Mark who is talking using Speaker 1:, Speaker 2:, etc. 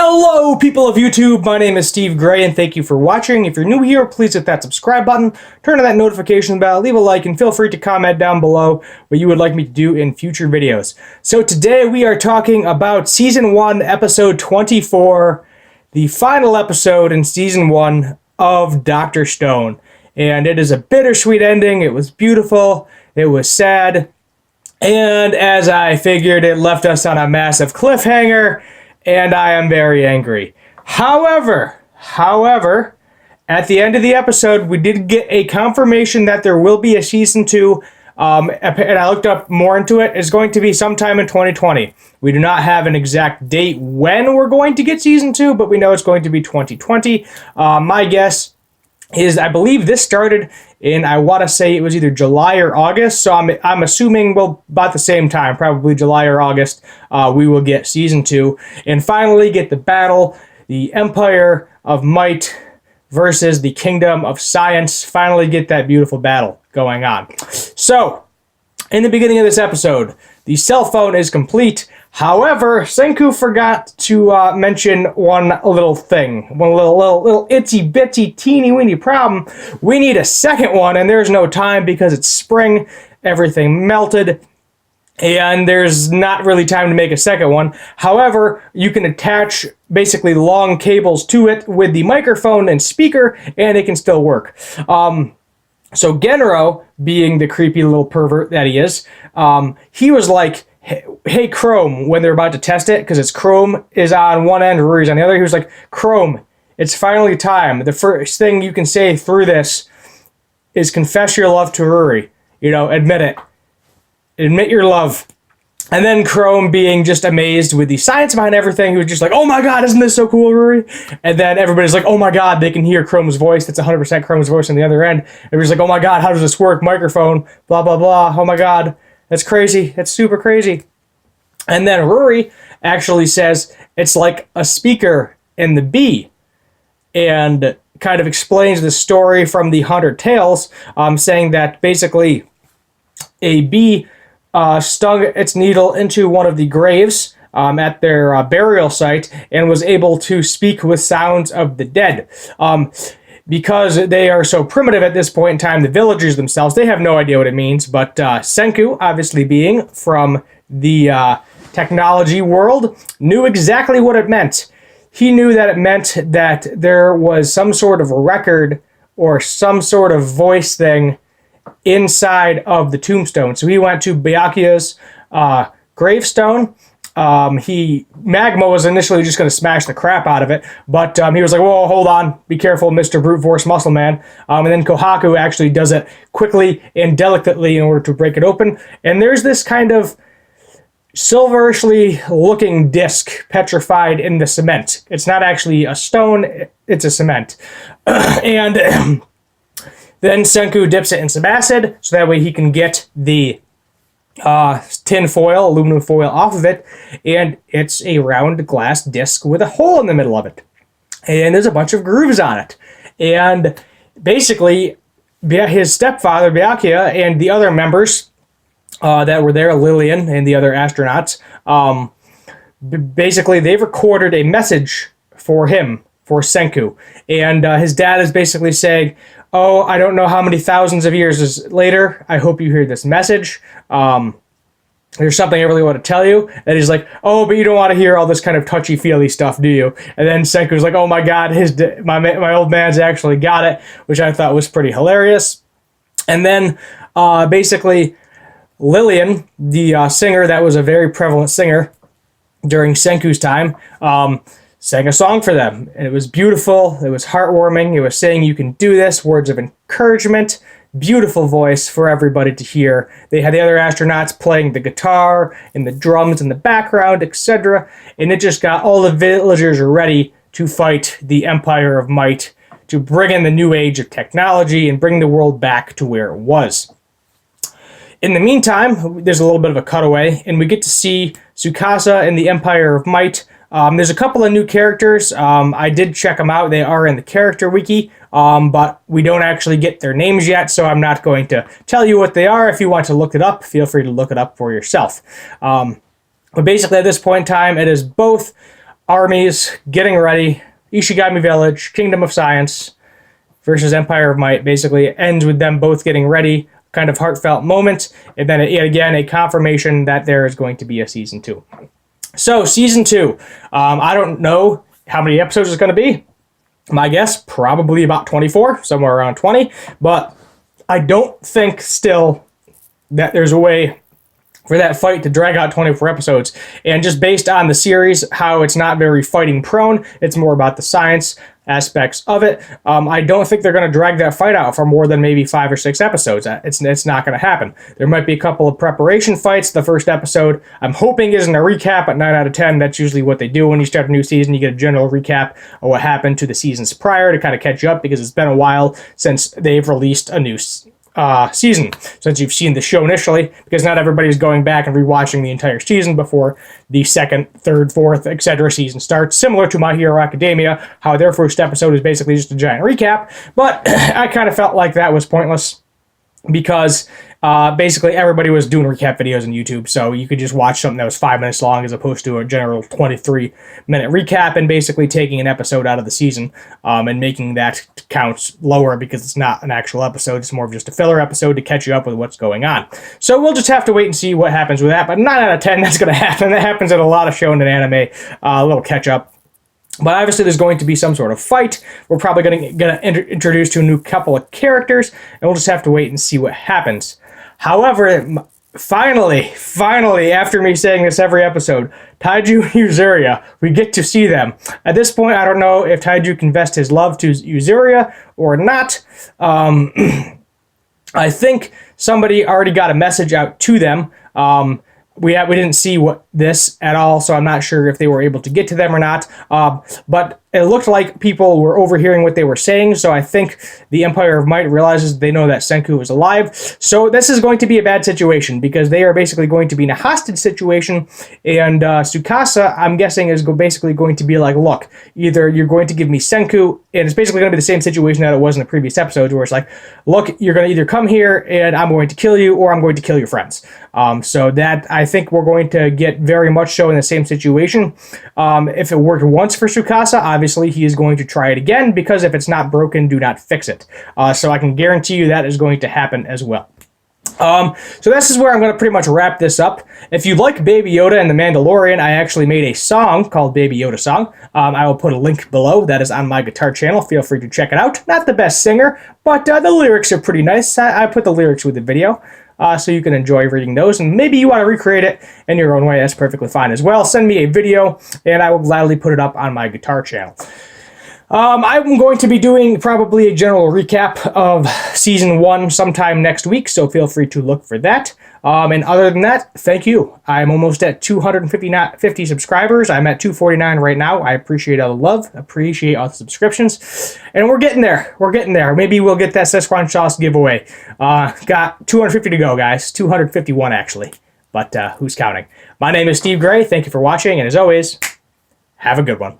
Speaker 1: Hello, people of YouTube. My name is Steve Gray, and thank you for watching. If you're new here, please hit that subscribe button, turn on that notification bell, leave a like, and feel free to comment down below what you would like me to do in future videos. So today we are talking about Season 1, Episode 24, the final episode in Season 1 of Dr. Stone. And it is a bittersweet ending. It was beautiful. It was sad. And as I figured, it left us on a massive cliffhanger. And I am very angry. However, at the end of the episode, we did get a confirmation that there will be a Season 2, and I looked up more into it. It's going to be sometime in 2020. We do not have an exact date when we're going to get Season 2, but we know it's going to be 2020. My guess is, I believe this started in, I want to say it was either July or August, so I'm assuming, well, about the same time, probably July or August, we will get Season 2, and finally get the battle, the Empire of Might versus the Kingdom of Science, finally get that beautiful battle going on. So, in the beginning of this episode, the cell phone is complete. However, Senku forgot to mention one little thing, one little itsy bitsy teeny weeny problem. We need a second one, and there's no time because it's spring, everything melted, and there's not really time to make a second one. However, you can attach basically long cables to it with the microphone and speaker, and it can still work. So Genro, being the creepy little pervert that he is, he was like, hey Chrome, when they're about to test it, because it's Chrome is on one end, Ruri's on the other, he was like, Chrome, it's finally time. The first thing you can say through this is confess your love to Ruri. You know, admit it. Admit your love. And then Chrome, being just amazed with the science behind everything, he was just like, oh my god, isn't this so cool, Ruri? And then everybody's like, oh my god, they can hear Chrome's voice. That's 100% Chrome's voice on the other end. Everybody's like, oh my god, how does this work? Microphone, blah, blah, blah. Oh my god, that's crazy. That's super crazy. And then Ruri actually says it's like a speaker in the bee, and kind of explains the story from the 100 Tales, saying that basically a bee stung its needle into one of the graves at their burial site and was able to speak with sounds of the dead. Because they are so primitive at this point in time, the villagers themselves, they have no idea what it means, but Senku, obviously being from the technology world, knew exactly what it meant. He knew that it meant that there was some sort of record or some sort of voice thing inside of the tombstone. So he went to Byakuya's gravestone. Magma was initially just going to smash the crap out of it, but he was like, whoa, hold on, be careful, Mr. Brute Force Muscle Man. And then Kohaku actually does it quickly and delicately in order to break it open. And there's this kind of silverishly looking disc petrified in the cement. It's not actually a stone, it's a cement. And then Senku dips it in some acid, so that way he can get the tin foil, aluminum foil off of it, and it's a round glass disc with a hole in the middle of it. And there's a bunch of grooves on it. And basically, his stepfather, Byakuya, and the other members that were there, Lillian and the other astronauts, basically they've recorded a message for him, for Senku. And his dad is basically saying, oh, I don't know how many thousands of years later, I hope you hear this message. There's something I really want to tell you. And he's like, oh, but you don't want to hear all this kind of touchy-feely stuff, do you? And then Senku's like, oh my god, my old man's actually got it, which I thought was pretty hilarious. And then basically Lillian, the singer that was a very prevalent singer during Senku's time, sang a song for them. And it was beautiful. It was heartwarming. It was saying you can do this, words of encouragement, beautiful voice for everybody to hear. They had the other astronauts playing the guitar and the drums in the background, etc. And it just got all the villagers ready to fight the Empire of Might, to bring in the new age of technology and bring the world back to where it was. In the meantime, there's a little bit of a cutaway, and we get to see Tsukasa and the Empire of Might. There's a couple of new characters. I did check them out. They are in the character wiki, but we don't actually get their names yet, so I'm not going to tell you what they are. If you want to look it up, feel free to look it up for yourself. But basically, at this point in time, it is both armies getting ready. Ishigami Village, Kingdom of Science versus Empire of Might basically ends with them both getting ready. Kind of heartfelt moment. And then yet again, a confirmation that there is going to be a season 2. So season 2, I don't know how many episodes it's going to be. My guess, probably about 24, somewhere around 20. But I don't think still that there's a way for that fight to drag out 24 episodes. And just based on the series, how it's not very fighting prone, it's more about the science aspects of it. I don't think they're going to drag that fight out for more than maybe 5 or 6 episodes. It's not going to happen. There might be a couple of preparation fights. The first episode, I'm hoping, isn't a recap, but 9 out of 10, that's usually what they do when you start a new season. You get a general recap of what happened to the seasons prior to kind of catch you up, because it's been a while since they've released a new season, since you've seen the show initially, because not everybody's going back and rewatching the entire season before the second, third, fourth, etc. season starts. Similar to My Hero Academia, how their first episode is basically just a giant recap, but I kind of felt like that was pointless, because basically everybody was doing recap videos on YouTube, so you could just watch something that was 5 minutes long as opposed to a general 23-minute recap, and basically taking an episode out of the season and making that count lower, because it's not an actual episode, it's more of just a filler episode to catch you up with what's going on. So we'll just have to wait and see what happens with that, but 9 out of 10 that's going to happen. That happens in a lot of shonen anime, a little catch-up. But obviously there's going to be some sort of fight. We're probably going to introduce to a new couple of characters, and we'll just have to wait and see what happens. However, finally, after me saying this every episode, Taiju and Yuzuria, we get to see them. At this point, I don't know if Taiju confessed his love to Yuzuria or not. I think somebody already got a message out to them. We didn't see this at all, so I'm not sure if they were able to get to them or not. But it looked like people were overhearing what they were saying, so I think the Empire of Might realizes they know that Senku is alive. So this is going to be a bad situation, because they are basically going to be in a hostage situation, and Tsukasa, I'm guessing, is basically going to be like, look, either you're going to give me Senku, and it's basically going to be the same situation that it was in the previous episodes, where it's like, look, you're going to either come here and I'm going to kill you, or I'm going to kill your friends. So that, I think we're going to get very much so in the same situation. If it worked once for Tsukasa, obviously he is going to try it again, because if it's not broken, do not fix it. So I can guarantee you that is going to happen as well. So this is where I'm going to pretty much wrap this up. If you like Baby Yoda and The Mandalorian, I actually made a song called Baby Yoda Song. I will put a link below. That is on my guitar channel. Feel free to check it out. Not the best singer, but the lyrics are pretty nice. I put the lyrics with the video. So you can enjoy reading those, and maybe you want to recreate it in your own way. That's perfectly fine as well. Send me a video, and I will gladly put it up on my guitar channel. I'm going to be doing probably a general recap of Season 1 sometime next week, so feel free to look for that. And other than that, thank you. I'm almost at 250 subscribers. I'm at 249 right now. I appreciate all the love, appreciate all the subscriptions, and we're getting there. We're getting there. Maybe we'll get that Szechuan sauce giveaway. Got 250 to go, guys. 251, actually. But who's counting? My name is Steve Gray. Thank you for watching, and as always, have a good one.